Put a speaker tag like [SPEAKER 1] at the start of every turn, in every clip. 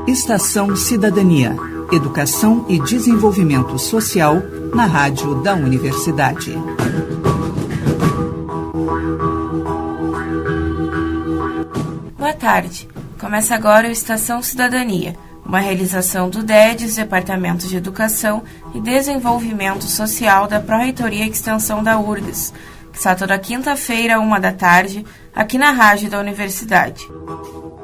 [SPEAKER 1] Estação Cidadania, Educação e Desenvolvimento Social na Rádio da Universidade.
[SPEAKER 2] Boa tarde. Começa agora o Estação Cidadania, uma realização do DEDES, Departamento de Educação e Desenvolvimento Social da Pró-Reitoria e Extensão da URGS, que está toda quinta-feira, 13h, aqui na Rádio da Universidade.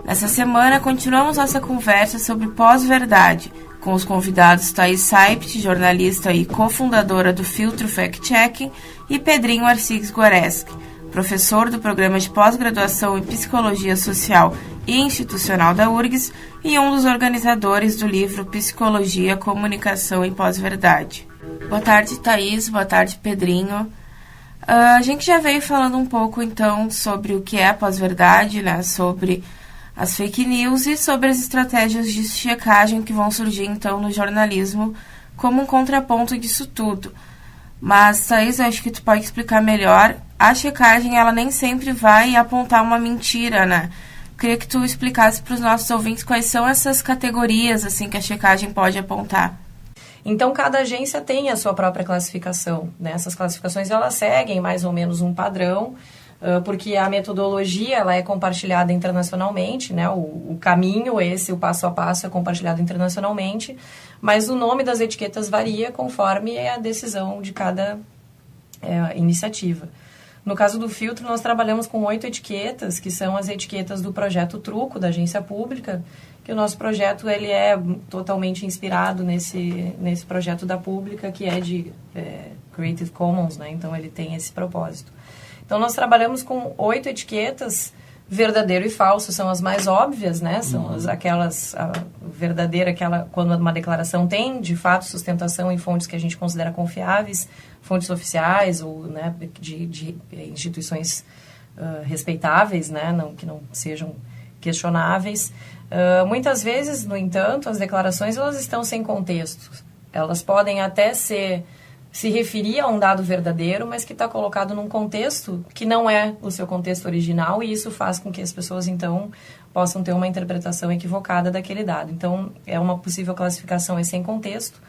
[SPEAKER 2] Nessa semana, continuamos nossa conversa sobre pós-verdade, com os convidados Thaís Saipt, jornalista e cofundadora do Filtro Fact Checking, e Pedrinho Arcigues Guareschi, professor do Programa de Pós-Graduação em Psicologia Social e Institucional da URGS e um dos organizadores do livro Psicologia, Comunicação e Pós-Verdade. Boa tarde, Thaís. Boa tarde, Pedrinho. A gente já veio falando um pouco, então, sobre o que é a pós-verdade, né? Sobre as fake news e sobre as estratégias de checagem que vão surgir, então, no jornalismo como um contraponto disso tudo. Mas, Thaís, eu acho que tu pode explicar melhor. A checagem, ela nem sempre vai apontar uma mentira, né? Queria que tu explicasse para os nossos ouvintes quais são essas categorias, assim, que a checagem pode apontar.
[SPEAKER 3] Então, cada agência tem a sua própria classificação, né? Essas classificações, elas seguem mais ou menos um padrão, porque a metodologia, ela é compartilhada internacionalmente, né? O caminho, o passo a passo é compartilhado internacionalmente, mas o nome das etiquetas varia conforme a decisão de cada iniciativa. No caso do filtro, nós trabalhamos com 8 etiquetas, que são as etiquetas do projeto Truco, da agência pública, que o nosso projeto ele é totalmente inspirado nesse projeto da pública, que é de Creative Commons, né? Então, ele tem esse propósito. Então, nós trabalhamos com 8 etiquetas, verdadeiro e falso são as mais óbvias, né? São aquelas, a verdadeira, quando uma declaração tem, de fato, sustentação em fontes que a gente considera confiáveis, fontes oficiais ou, né, de instituições respeitáveis, né? Que não sejam questionáveis. Muitas vezes, no entanto, as declarações elas estão sem contexto. Elas podem até se referir a um dado verdadeiro, mas que está colocado num contexto que não é o seu contexto original, e isso faz com que as pessoas, então, possam ter uma interpretação equivocada daquele dado. Então, é uma possível classificação sem contexto.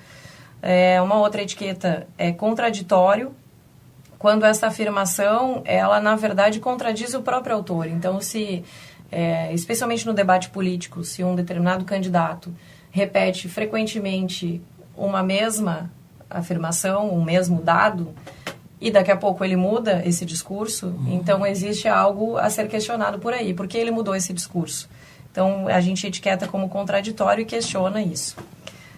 [SPEAKER 3] Uma outra etiqueta é contraditório, quando essa afirmação, ela, na verdade, contradiz o próprio autor. Então, especialmente no debate político, se um determinado candidato repete frequentemente uma mesma afirmação, um mesmo dado, e daqui a pouco ele muda esse discurso, então existe algo a ser questionado por aí. Por que ele mudou esse discurso? Então, a gente etiqueta como contraditório e questiona isso.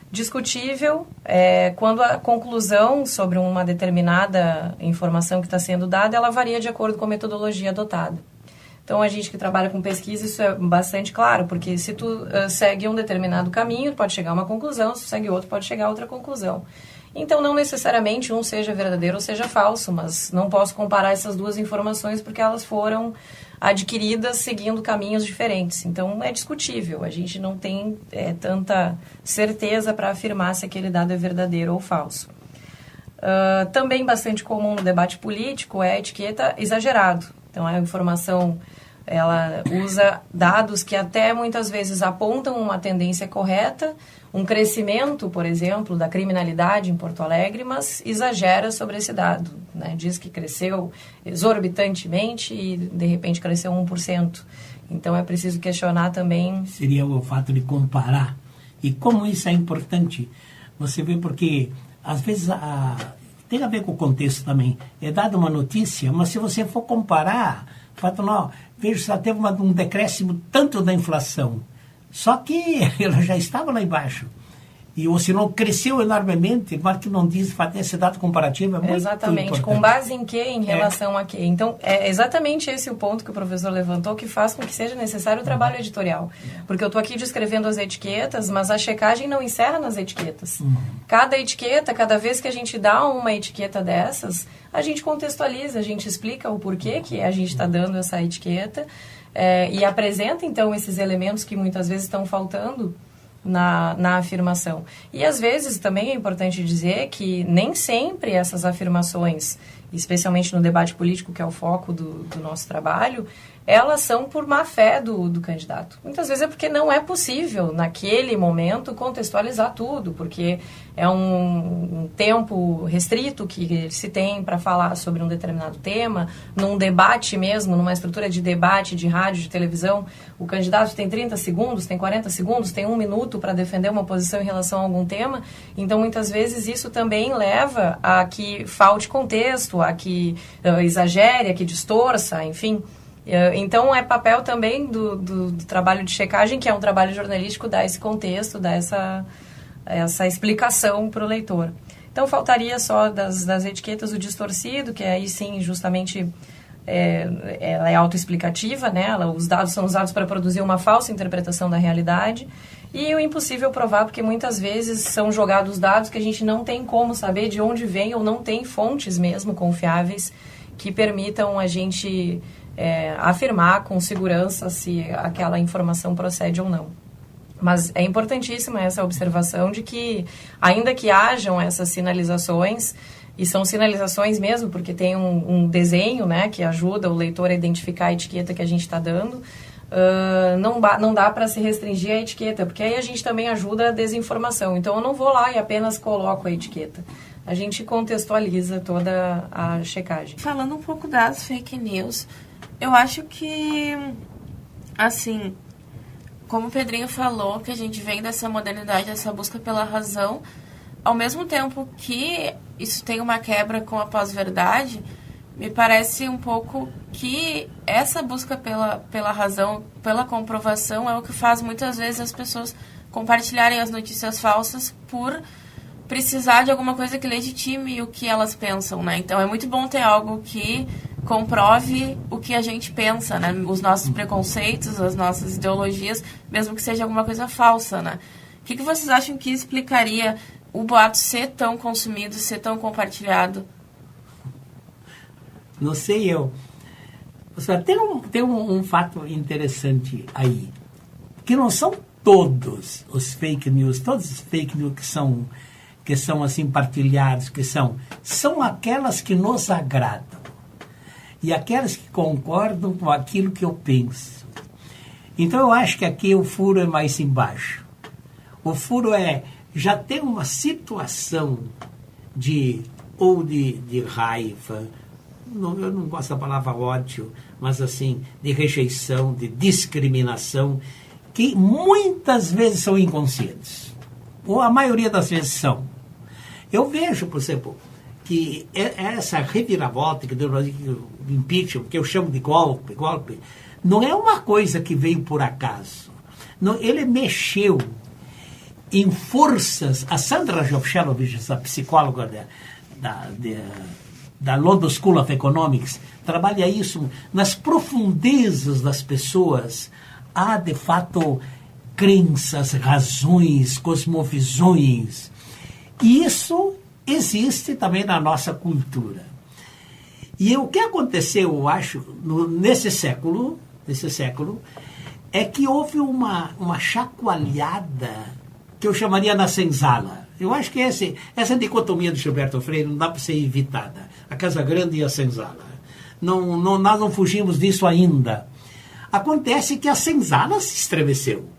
[SPEAKER 3] Discutível é quando a conclusão sobre uma determinada informação que está sendo dada, ela varia de acordo com a metodologia adotada. Então, a gente que trabalha com pesquisa, isso é bastante claro, porque se tu segue um determinado caminho, pode chegar a uma conclusão, se tu segue outro, pode chegar a outra conclusão. Então, não necessariamente um seja verdadeiro ou seja falso, mas não posso comparar essas duas informações porque elas foram adquiridas seguindo caminhos diferentes. Então, é discutível. A gente não tem tanta certeza para afirmar se aquele dado é verdadeiro ou falso. Também bastante comum no debate político é a etiqueta exagerado. Então, a informação ela usa dados que até muitas vezes apontam uma tendência correta, um crescimento, por exemplo, da criminalidade em Porto Alegre, mas exagera sobre esse dado, né? Diz que cresceu exorbitantemente e, de repente, cresceu 1%. Então, é preciso questionar também...
[SPEAKER 4] Seria o fato de comparar. E como isso é importante, você vê, porque, às vezes, tem a ver com o contexto também. É dada uma notícia, mas se você for comparar, fato não, veja, só teve um decréscimo tanto da inflação. Só que ela já estava lá embaixo. E o sinal cresceu enormemente, mas que não diz, esse dado comparativo é muito
[SPEAKER 3] exatamente,
[SPEAKER 4] importante.
[SPEAKER 3] Com base em quê, em relação a quê? Então, é exatamente esse o ponto que o professor levantou, que faz com que seja necessário o trabalho editorial. Porque eu estou aqui descrevendo as etiquetas, mas a checagem não encerra nas etiquetas. Cada etiqueta, cada vez que a gente dá uma etiqueta dessas, a gente contextualiza, a gente explica o porquê que a gente está dando essa etiqueta e apresenta, então, esses elementos que muitas vezes estão faltando na afirmação. E às vezes também é importante dizer que nem sempre essas afirmações especialmente no debate político, que é o foco do nosso trabalho, elas são por má fé do candidato. Muitas vezes é porque não é possível, naquele momento, contextualizar tudo, porque é um tempo restrito que se tem para falar sobre um determinado tema, num debate mesmo, numa estrutura de debate, de rádio, de televisão, o candidato tem 30 segundos, tem 40 segundos, tem 1 minuto para defender uma posição em relação a algum tema, então muitas vezes isso também leva a que falte contexto, a que exagere, a que distorça, enfim. Então, é papel também do trabalho de checagem, que é um trabalho jornalístico, dar esse contexto, dar essa explicação para o leitor. Então, faltaria só das etiquetas o distorcido, que aí sim, justamente, ela é autoexplicativa, né? Os dados são usados para produzir uma falsa interpretação da realidade. E o impossível provar, porque muitas vezes são jogados dados que a gente não tem como saber de onde vem, ou não tem fontes mesmo confiáveis que permitam a gente afirmar com segurança se aquela informação procede ou não. Mas é importantíssima essa observação de que, ainda que hajam essas sinalizações, e são sinalizações mesmo, porque tem um desenho, né, que ajuda o leitor a identificar a etiqueta que a gente está dando, não dá para se restringir a etiqueta, porque aí a gente também ajuda a desinformação. Então, eu não vou lá e apenas coloco a etiqueta. A gente contextualiza toda a checagem.
[SPEAKER 2] Falando um pouco das fake news, eu acho que, assim, como o Pedrinho falou, que a gente vem dessa modernidade, dessa busca pela razão, ao mesmo tempo que isso tem uma quebra com a pós-verdade, me parece um pouco que essa busca pela razão, pela comprovação, é o que faz muitas vezes as pessoas compartilharem as notícias falsas por precisar de alguma coisa que legitime o que elas pensam, né? Então, é muito bom ter algo que comprove o que a gente pensa, né? Os nossos preconceitos, as nossas ideologias, mesmo que seja alguma coisa falsa, né? O que vocês acham que explicaria o boato ser tão consumido, ser tão compartilhado?
[SPEAKER 4] Não sei eu. Tem um fato interessante aí, que não são todos os fake news que são assim partilhados, são aquelas que nos agradam e aquelas que concordam com aquilo que eu penso. Então eu acho que aqui o furo é mais embaixo. O furo já tem uma situação de raiva, eu não gosto da palavra ódio, mas assim, de rejeição, de discriminação, que muitas vezes são inconscientes, ou a maioria das vezes são. Eu vejo, por exemplo, que essa reviravolta que deu no impeachment, que eu chamo de golpe, não é uma coisa que veio por acaso. Não, ele mexeu em forças. A Sandra Jovchelovich, essa psicóloga da London School of Economics, trabalha isso nas profundezas das pessoas. Há, de fato, crenças, razões, cosmovisões. E isso existe também na nossa cultura. E o que aconteceu, eu acho, nesse século, é que houve uma chacoalhada que eu chamaria na senzala. Eu acho que essa dicotomia do Gilberto Freire não dá para ser evitada. A Casa Grande e a senzala. Nós não fugimos disso ainda. Acontece que a senzala se estremeceu.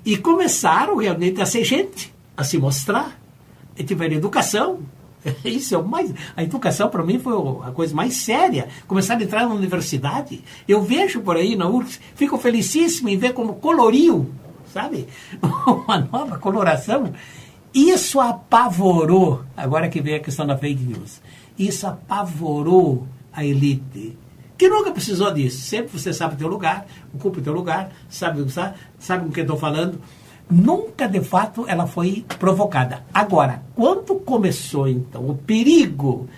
[SPEAKER 4] E começaram realmente a ser gente, a se mostrar. E tiveram educação. Isso é o mais. A educação, para mim, foi a coisa mais séria. Começaram a entrar na universidade. Eu vejo por aí na URGS, fico felicíssimo em ver como coloriu, sabe? Uma nova coloração. Isso apavorou, agora que vem a questão da fake news, isso apavorou a elite, que nunca precisou disso. Sempre você sabe o teu lugar, ocupa o teu lugar, sabe com o que eu estou falando. Nunca, de fato, ela foi provocada. Agora, quando começou, então, o perigo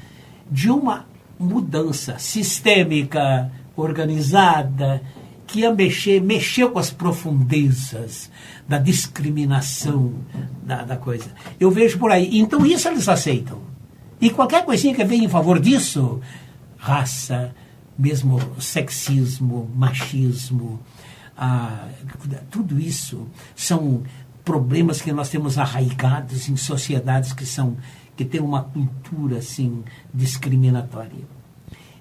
[SPEAKER 4] de uma mudança sistêmica, organizada, que ia mexeu com as profundezas da discriminação da coisa. Eu vejo por aí. Então, isso eles aceitam. E qualquer coisinha que venha em favor disso, raça, mesmo sexismo, machismo, tudo isso são problemas que nós temos arraigados em sociedades que tem uma cultura assim discriminatória.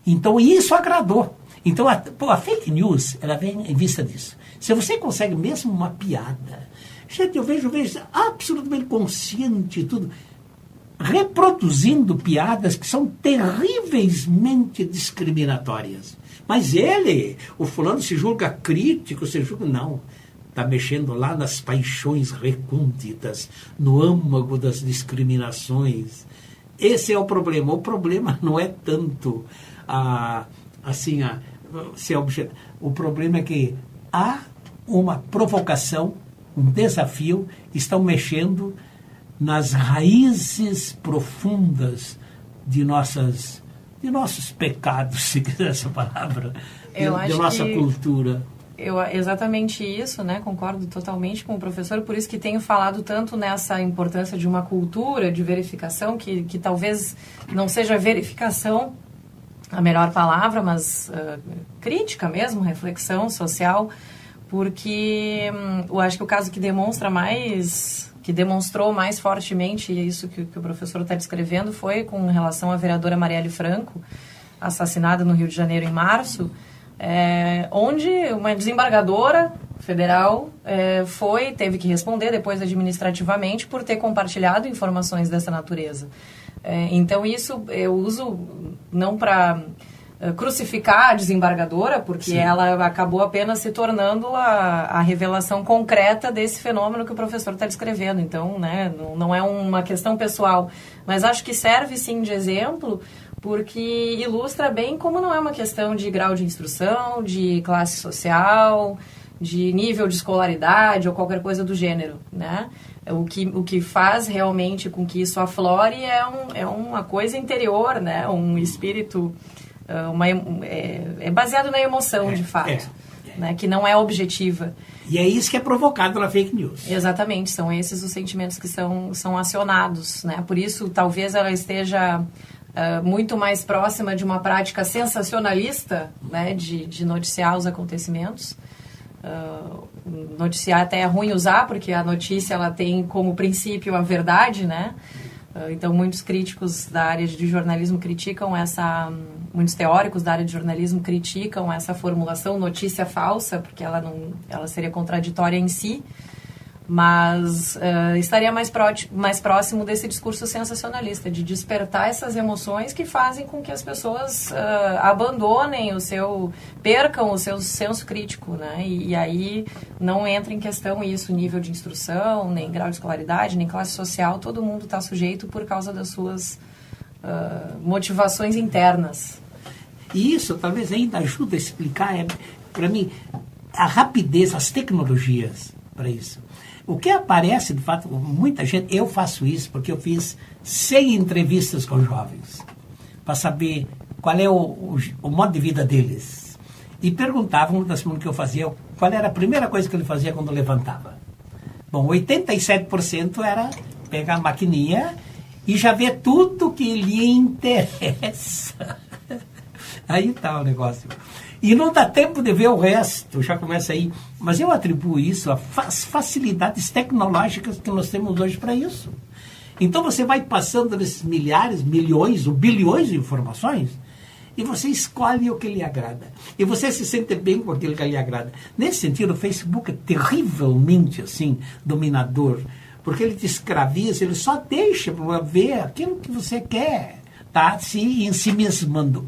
[SPEAKER 4] Então isso agradou. Então a fake news, ela vem em vista disso. Se você consegue mesmo uma piada, gente, eu vejo absolutamente consciente tudo, reproduzindo piadas que são terrivelmente discriminatórias. Mas o fulano se julga crítico, não. Está mexendo lá nas paixões recônditas, no âmago das discriminações. Esse é o problema. O problema não é tanto o problema é que há uma provocação, um desafio, estão mexendo nas raízes profundas de nossos pecados, se quiser essa palavra, de nossa cultura.
[SPEAKER 3] Exatamente isso, né? Concordo totalmente com o professor, por isso que tenho falado tanto nessa importância de uma cultura de verificação, que talvez não seja verificação a melhor palavra, mas crítica mesmo, reflexão social, porque eu acho que o caso que demonstrou mais fortemente isso que o professor está descrevendo foi com relação à vereadora Marielle Franco, assassinada no Rio de Janeiro em março, onde uma desembargadora federal teve que responder depois administrativamente por ter compartilhado informações dessa natureza. Então isso eu uso não para crucificar a desembargadora, porque Sim. ela acabou apenas se tornando a revelação concreta desse fenômeno que o professor está descrevendo. Então, né, não é uma questão pessoal, mas acho que serve sim de exemplo, porque ilustra bem como não é uma questão de grau de instrução, de classe social, de nível de escolaridade ou qualquer coisa do gênero, né? O que faz realmente com que isso aflore é uma coisa interior, né? Um espírito, é baseado na emoção, de fato, né? Que não é objetiva.
[SPEAKER 4] E é isso que é provocado na fake news.
[SPEAKER 3] Exatamente, são esses os sentimentos que são acionados, né? Por isso, talvez ela esteja muito mais próxima de uma prática sensacionalista, né? De noticiar os acontecimentos. Noticiar até é ruim usar, porque a notícia ela tem como princípio a verdade, né? Então muitos críticos da área de jornalismo criticam muitos teóricos da área de jornalismo criticam essa formulação notícia falsa, porque ela seria contraditória em si, mas estaria mais próximo desse discurso sensacionalista, de despertar essas emoções que fazem com que as pessoas abandonem percam o seu senso crítico, né? E aí não entra em questão isso, nível de instrução, nem grau de escolaridade, nem classe social, todo mundo está sujeito por causa das suas motivações internas.
[SPEAKER 4] E isso talvez ainda ajude a explicar, para mim, a rapidez, as tecnologias para isso. O que aparece, de fato, muita gente... Eu faço isso porque eu fiz 100 entrevistas com jovens para saber qual é o modo de vida deles. E perguntava, uma das perguntas que eu fazia, qual era a primeira coisa que ele fazia quando levantava. Bom, 87% era pegar a maquininha e já ver tudo que lhe interessa. Aí está o negócio. E não dá tempo de ver o resto, já começa aí. Mas eu atribuo isso às facilidades tecnológicas que nós temos hoje para isso. Então você vai passando nesses milhares, milhões ou bilhões de informações e você escolhe o que lhe agrada. E você se sente bem com aquilo que lhe agrada. Nesse sentido, o Facebook é terrivelmente assim, dominador, porque ele te escraviza, ele só deixa para ver aquilo que você quer. Está se ensimesmando,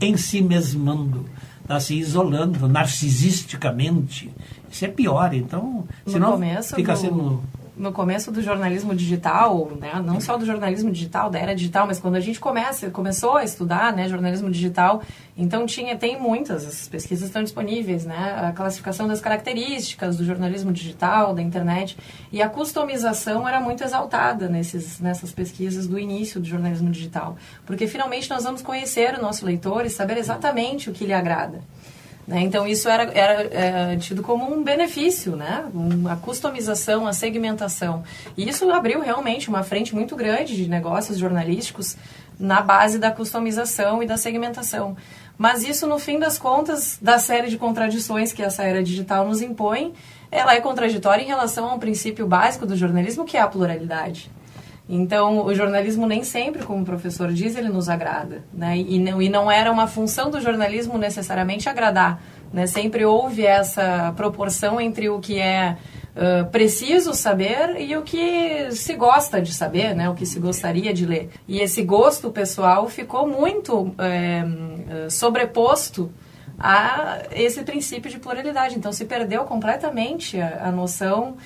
[SPEAKER 4] está se isolando narcisisticamente. Isso é pior, então, senão fica sendo...
[SPEAKER 3] No começo do jornalismo digital, né, não só do jornalismo digital, da era digital, mas quando a gente começou a estudar, né, jornalismo digital, então tem muitas, as pesquisas estão disponíveis, né, a classificação das características do jornalismo digital, da internet, e a customização era muito exaltada nessas pesquisas do início do jornalismo digital, porque finalmente nós vamos conhecer o nosso leitor e saber exatamente o que lhe agrada. Então, isso era tido como um benefício, né? A customização, a segmentação. E isso abriu realmente uma frente muito grande de negócios jornalísticos na base da customização e da segmentação. Mas isso, no fim das contas, da série de contradições que essa era digital nos impõe, ela é contraditória em relação a um princípio básico do jornalismo, que é a pluralidade. Então, o jornalismo nem sempre, como o professor diz, ele nos agrada, né? E não era uma função do jornalismo necessariamente agradar, né? Sempre houve essa proporção entre o que é preciso saber e o que se gosta de saber, né? O que se gostaria de ler. E esse gosto pessoal ficou muito sobreposto a esse princípio de pluralidade. Então, se perdeu completamente a noção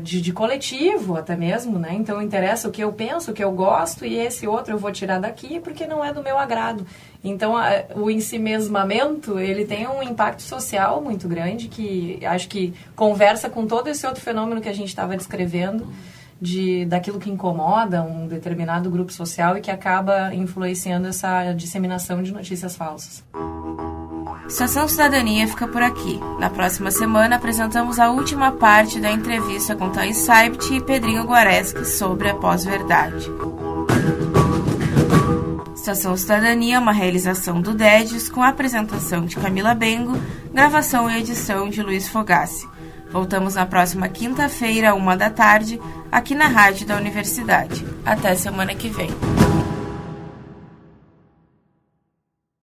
[SPEAKER 3] de coletivo até mesmo, né? Então interessa o que eu penso, o que eu gosto, e esse outro eu vou tirar daqui porque não é do meu agrado. Então o ensimesmamento, ele tem um impacto social muito grande, que acho que conversa com todo esse outro fenômeno que a gente estava descrevendo, daquilo que incomoda um determinado grupo social e que acaba influenciando essa disseminação de notícias falsas.
[SPEAKER 2] Estação Cidadania fica por aqui. Na próxima semana apresentamos a última parte da entrevista com Thaís Saibt e Pedrinho Guareschi sobre a pós-verdade. Estação Cidadania é uma realização do DEDES com a apresentação de Camila Bengo, gravação e edição de Luiz Fogassi. Voltamos na próxima quinta-feira, 13h, aqui na Rádio da Universidade. Até semana que vem.